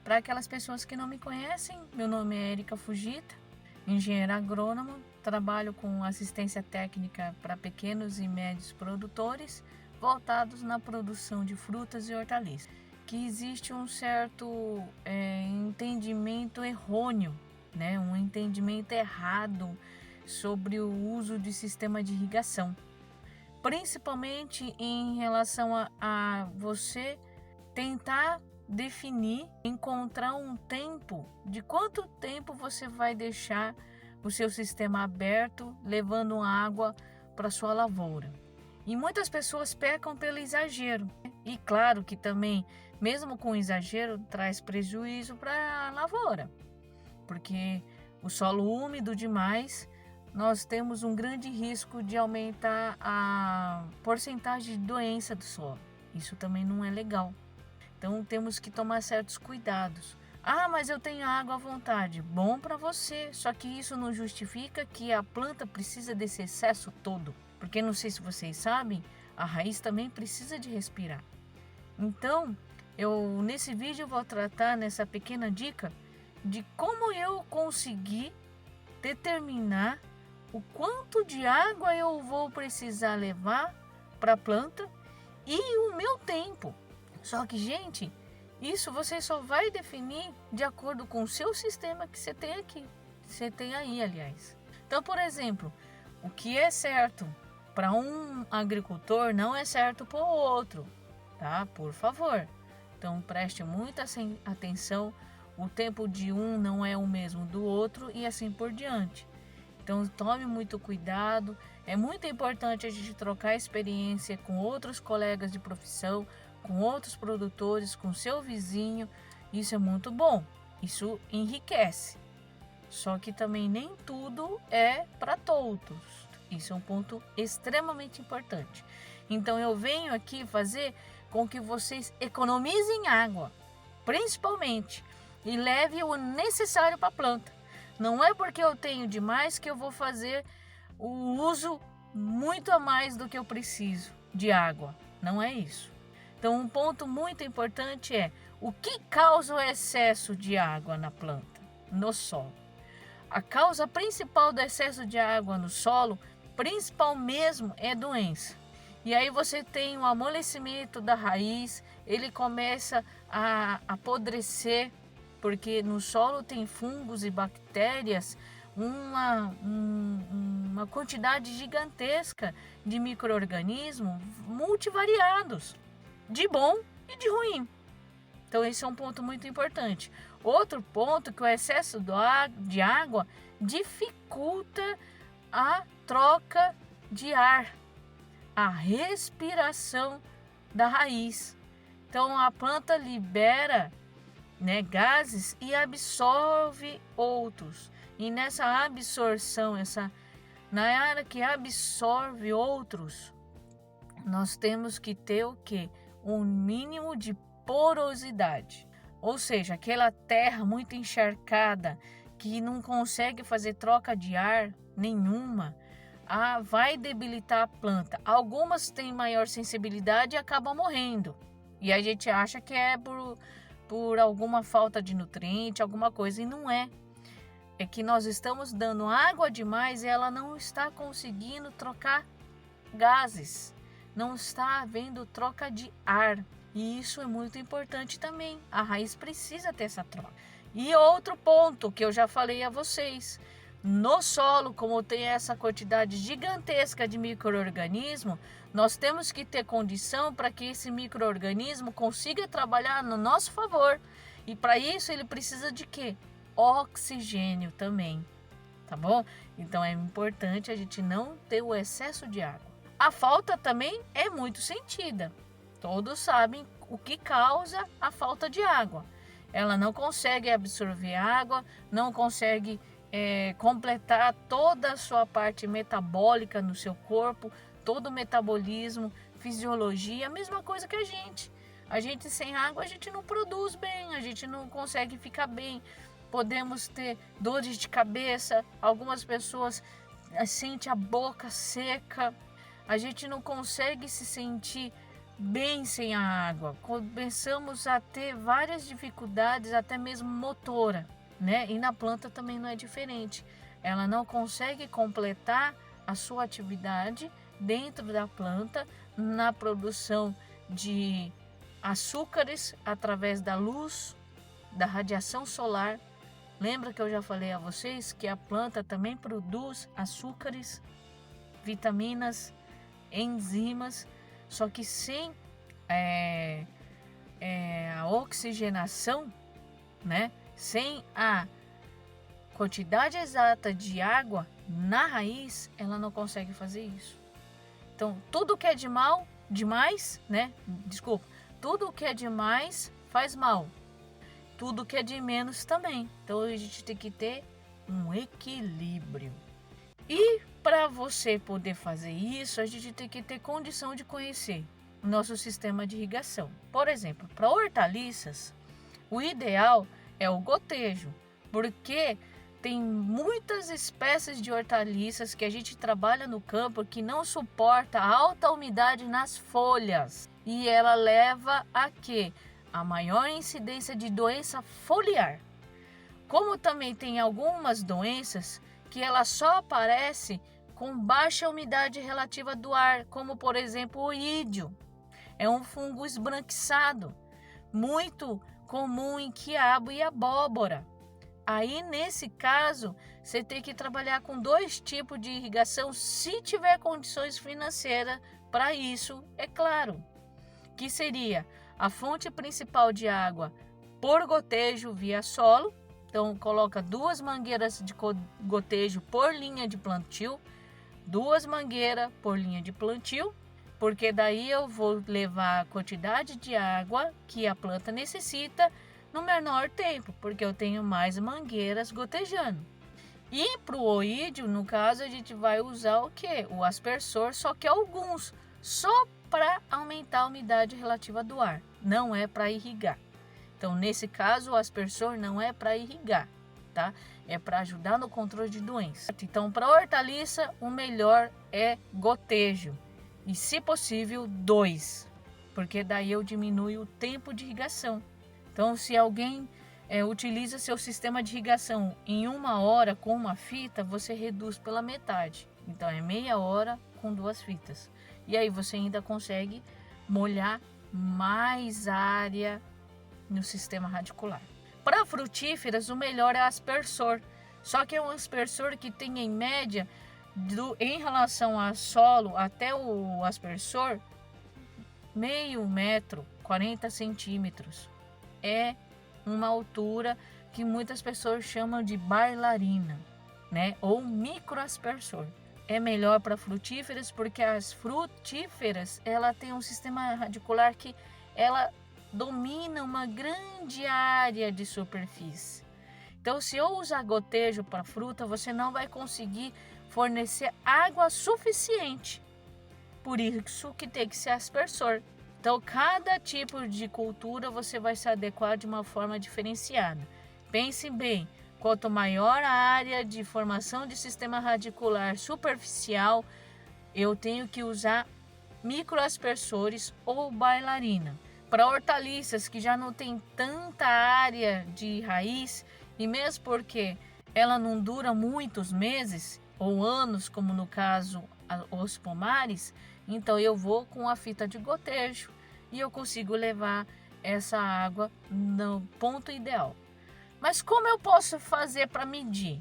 Para aquelas pessoas que não me conhecem, meu nome é Erika Fujita, engenheira agrônoma, trabalho com assistência técnica para pequenos e médios produtores voltados na produção de frutas e hortaliças. Que existe um certo entendimento errôneo, né? Um entendimento errado sobre o uso de sistema de irrigação, principalmente em relação a você tentar definir, encontrar um tempo, de quanto tempo você vai deixar o seu sistema aberto, levando água para sua lavoura. E muitas pessoas pecam pelo exagero. E claro que também, mesmo com exagero, traz prejuízo para a lavoura, porque o solo úmido demais, nós temos um grande risco de aumentar a porcentagem de doença do solo. Isso também não é legal. Então temos que tomar certos cuidados. Ah, mas eu tenho água à vontade. Bom para você, só que isso não justifica que a planta precisa desse excesso todo. Porque não sei se vocês sabem, a raiz também precisa de respirar. Então, nesse vídeo eu vou tratar nessa pequena dica de como eu consegui determinar o quanto de água eu vou precisar levar para a planta e o meu tempo. Só que, gente, isso você só vai definir de acordo com o seu sistema que você tem aqui. Você tem aí, aliás. Então, por exemplo, o que é certo para um agricultor não é certo para o outro, tá? Por favor. Então, preste muita atenção. O tempo de um não é o mesmo do outro e assim por diante. Então, tome muito cuidado. É muito importante a gente trocar experiência com outros colegas de profissão, com outros produtores, com seu vizinho. Isso é muito bom. Isso enriquece. Só que também nem tudo é para todos. Isso é um ponto extremamente importante. Então eu venho aqui fazer com que vocês economizem água, principalmente, e leve o necessário para a planta. Não é porque eu tenho demais que eu vou fazer o uso muito a mais do que eu preciso de água. Não é isso. Então, um ponto muito importante é o que causa o excesso de água na planta, no solo. A causa principal do excesso de água no solo, principal mesmo, é doença. E aí você tem o amolecimento da raiz, ele começa a apodrecer, porque no solo tem fungos e bactérias, uma quantidade gigantesca de micro-organismos multivariados, de bom e de ruim. Então esse é um ponto muito importante. Outro ponto que o excesso de água dificulta a troca de ar, a respiração da raiz. Então a planta libera, gases e absorve outros. E nessa absorção, na área que absorve outros, nós temos que ter o quê? Um mínimo de porosidade. Ou seja, aquela terra muito encharcada que não consegue fazer troca de ar nenhuma, vai debilitar a planta. Algumas têm maior sensibilidade e acabam morrendo. E a gente acha que é por alguma falta de nutriente, alguma coisa, e não é. É que nós estamos dando água demais e ela não está conseguindo trocar gases. Não está havendo troca de ar. E isso é muito importante também. A raiz precisa ter essa troca. E outro ponto que eu já falei a vocês. No solo, como tem essa quantidade gigantesca de micro-organismo, nós temos que ter condição para que esse micro-organismo consiga trabalhar no nosso favor. E para isso ele precisa de quê? Oxigênio também, tá bom? Então é importante a gente não ter o excesso de água. A falta também é muito sentida. Todos sabem o que causa a falta de água. Ela não consegue absorver água, não consegue completar toda a sua parte metabólica no seu corpo, todo o metabolismo, fisiologia, a mesma coisa que a gente. A gente sem água, a gente não produz bem, a gente não consegue ficar bem. Podemos ter dores de cabeça, algumas pessoas sentem a boca seca, a gente não consegue se sentir bem sem a água, começamos a ter várias dificuldades, até mesmo motora, né? E na planta também não é diferente. Ela não consegue completar a sua atividade dentro da planta na produção de açúcares através da luz, da radiação solar. Lembra que eu já falei a vocês que a planta também produz açúcares, vitaminas, enzimas, só que sem a oxigenação, né? Sem a quantidade exata de água na raiz, ela não consegue fazer isso. Então, tudo que é demais, né? Desculpa, tudo que é demais faz mal. Tudo que é de menos também. Então, a gente tem que ter um equilíbrio. E para você poder fazer isso, a gente tem que ter condição de conhecer o nosso sistema de irrigação. Por exemplo, para hortaliças, o ideal é o gotejo, porque tem muitas espécies de hortaliças que a gente trabalha no campo que não suporta a alta umidade nas folhas. E ela leva a quê? A maior incidência de doença foliar. Como também tem algumas doenças que ela só aparece com baixa umidade relativa do ar, como por exemplo o oídio. É um fungo esbranquiçado, muito comum em quiabo e abóbora. Aí, nesse caso, você tem que trabalhar com 2 tipos de irrigação, se tiver condições financeiras para isso, é claro. Que seria a fonte principal de água por gotejo via solo. Então, coloca 2 mangueiras de gotejo por linha de plantio, 2 mangueiras por linha de plantio, porque daí eu vou levar a quantidade de água que a planta necessita no menor tempo, porque eu tenho mais mangueiras gotejando. E para o oídio, no caso, a gente vai usar o quê? O aspersor, só que alguns, só para aumentar a umidade relativa do ar, não é para irrigar. Então, nesse caso, o aspersor não é para irrigar, tá? É para ajudar no controle de doenças. Então, para hortaliça, o melhor é gotejo. E, se possível, 2, porque daí eu diminuo o tempo de irrigação. Então, se alguém utiliza seu sistema de irrigação em 1 hora com uma fita, você reduz pela metade. Então, é meia hora com 2 fitas. E aí você ainda consegue molhar mais área no sistema radicular. Para frutíferas, o melhor é aspersor. Só que é um aspersor que tem, em média, em relação ao solo até o aspersor, meio metro, 40 centímetros. É uma altura que muitas pessoas chamam de bailarina, né? Ou microaspersor. É melhor para frutíferas, porque as frutíferas, ela tem um sistema radicular que ela domina uma grande área de superfície. Então, se eu usar gotejo para fruta, você não vai conseguir fornecer água suficiente. Por isso que tem que ser aspersor. Então, cada tipo de cultura você vai se adequar de uma forma diferenciada. Pense bem, quanto maior a área de formação de sistema radicular superficial, eu tenho que usar microaspersores ou bailarina. Para hortaliças que já não tem tanta área de raiz, e mesmo porque ela não dura muitos meses ou anos, como no caso os pomares, então eu vou com a fita de gotejo e eu consigo levar essa água no ponto ideal. Mas como eu posso fazer para medir?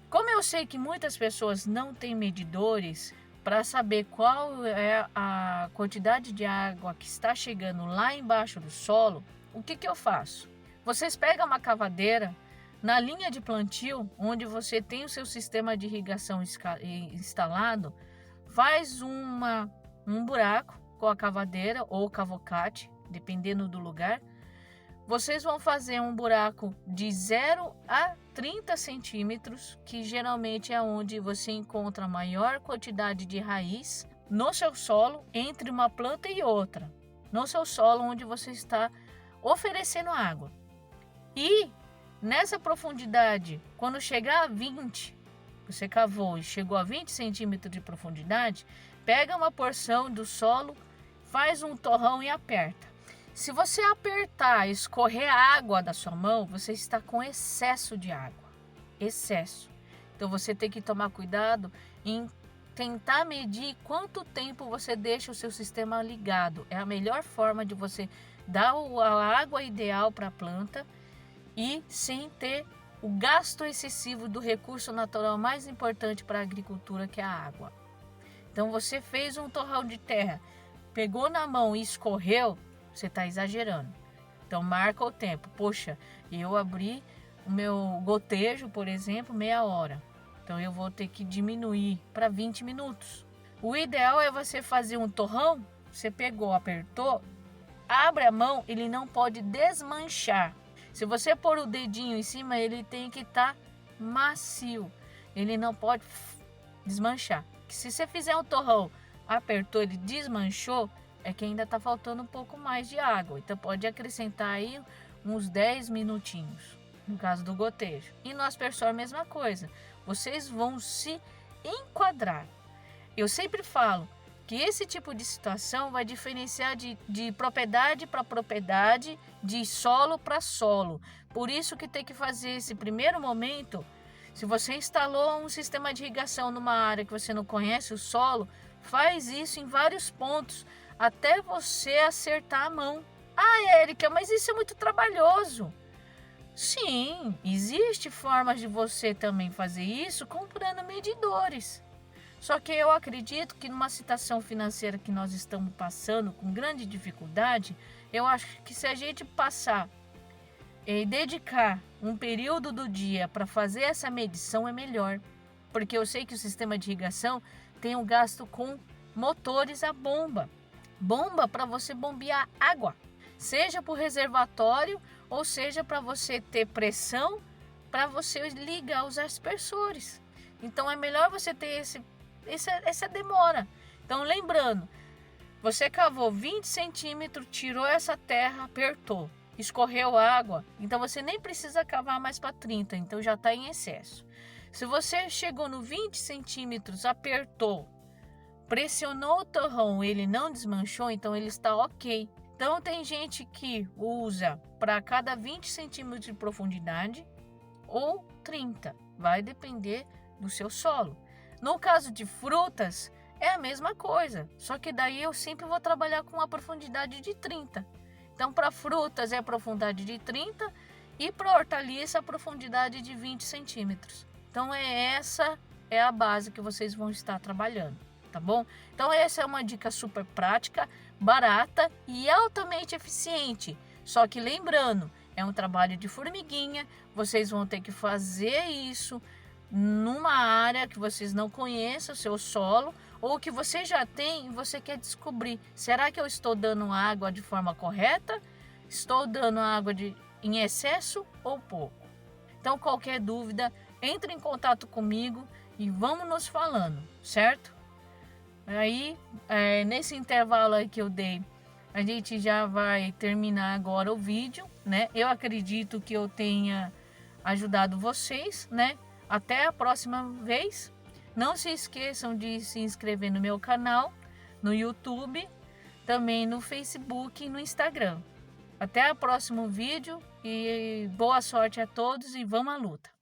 Como eu sei que muitas pessoas não têm medidores para saber qual é a quantidade de água que está chegando lá embaixo do solo, o que eu faço? Vocês pegam uma cavadeira na linha de plantio, onde você tem o seu sistema de irrigação instalado, faz um buraco com a cavadeira ou cavocate, dependendo do lugar. Vocês vão fazer um buraco de 0 a 30 centímetros, que geralmente é onde você encontra a maior quantidade de raiz no seu solo, entre uma planta e outra, no seu solo onde você está oferecendo água. E nessa profundidade, quando chegar a 20, você cavou e chegou a 20 centímetros de profundidade, pega uma porção do solo, faz um torrão e aperta. Se você apertar e escorrer água da sua mão, você está com excesso de água. Excesso. Então você tem que tomar cuidado em tentar medir quanto tempo você deixa o seu sistema ligado. É a melhor forma de você dar a água ideal para a planta e sem ter o gasto excessivo do recurso natural mais importante para a agricultura, que é a água. Então você fez um torrão de terra, pegou na mão e escorreu, você está exagerando. Então marca o tempo. Poxa, eu abri o meu gotejo, por exemplo, meia hora. Então eu vou ter que diminuir para 20 minutos. O ideal é você fazer um torrão, você pegou, apertou, abre a mão, ele não pode desmanchar. Se você pôr o dedinho em cima, ele tem que estar macio. Ele não pode desmanchar. Se você fizer um torrão, apertou, ele desmanchou, é que ainda está faltando um pouco mais de água. Então pode acrescentar aí uns 10 minutinhos, no caso do gotejo. E no aspersor a mesma coisa. Vocês vão se enquadrar. Eu sempre falo que esse tipo de situação vai diferenciar de propriedade para propriedade, de solo para solo. Por isso que tem que fazer esse primeiro momento. Se você instalou um sistema de irrigação numa área que você não conhece o solo, faz isso em vários pontos, até você acertar a mão. Ah, Érica, mas isso é muito trabalhoso. Sim, existe formas de você também fazer isso comprando medidores. Só que eu acredito que numa situação financeira que nós estamos passando com grande dificuldade, eu acho que se a gente passar e dedicar um período do dia para fazer essa medição é melhor. Porque eu sei que o sistema de irrigação tem um gasto com motores a bomba. Bomba para você bombear água, seja para o reservatório ou seja para você ter pressão para você ligar os aspersores. Então é melhor você ter essa demora. Então lembrando, você cavou 20 centímetros, tirou essa terra, apertou, escorreu água, então você nem precisa cavar mais para 30, então já está em excesso. Se você chegou no 20 centímetros, apertou, pressionou o torrão, ele não desmanchou, então ele está ok. Então tem gente que usa para cada 20 centímetros de profundidade ou 30, vai depender do seu solo. No caso de frutas, é a mesma coisa, só que daí eu sempre vou trabalhar com a profundidade de 30. Então para frutas é a profundidade de 30 e para hortaliça a profundidade de 20 centímetros. Então essa é a base que vocês vão estar trabalhando, tá bom? Então essa é uma dica super prática, barata e altamente eficiente. Só que lembrando, é um trabalho de formiguinha, vocês vão ter que fazer isso numa área que vocês não conheçam o seu solo ou que você já tem e você quer descobrir, será que eu estou dando água de forma correta? Estou dando água em excesso ou pouco? Então qualquer dúvida, entre em contato comigo e vamos nos falando, certo? Aí, nesse intervalo aí que eu dei, a gente já vai terminar agora o vídeo, né? Eu acredito que eu tenha ajudado vocês, né? Até a próxima vez. Não se esqueçam de se inscrever no meu canal, no YouTube, também no Facebook e no Instagram. Até o próximo vídeo e boa sorte a todos e vamos à luta!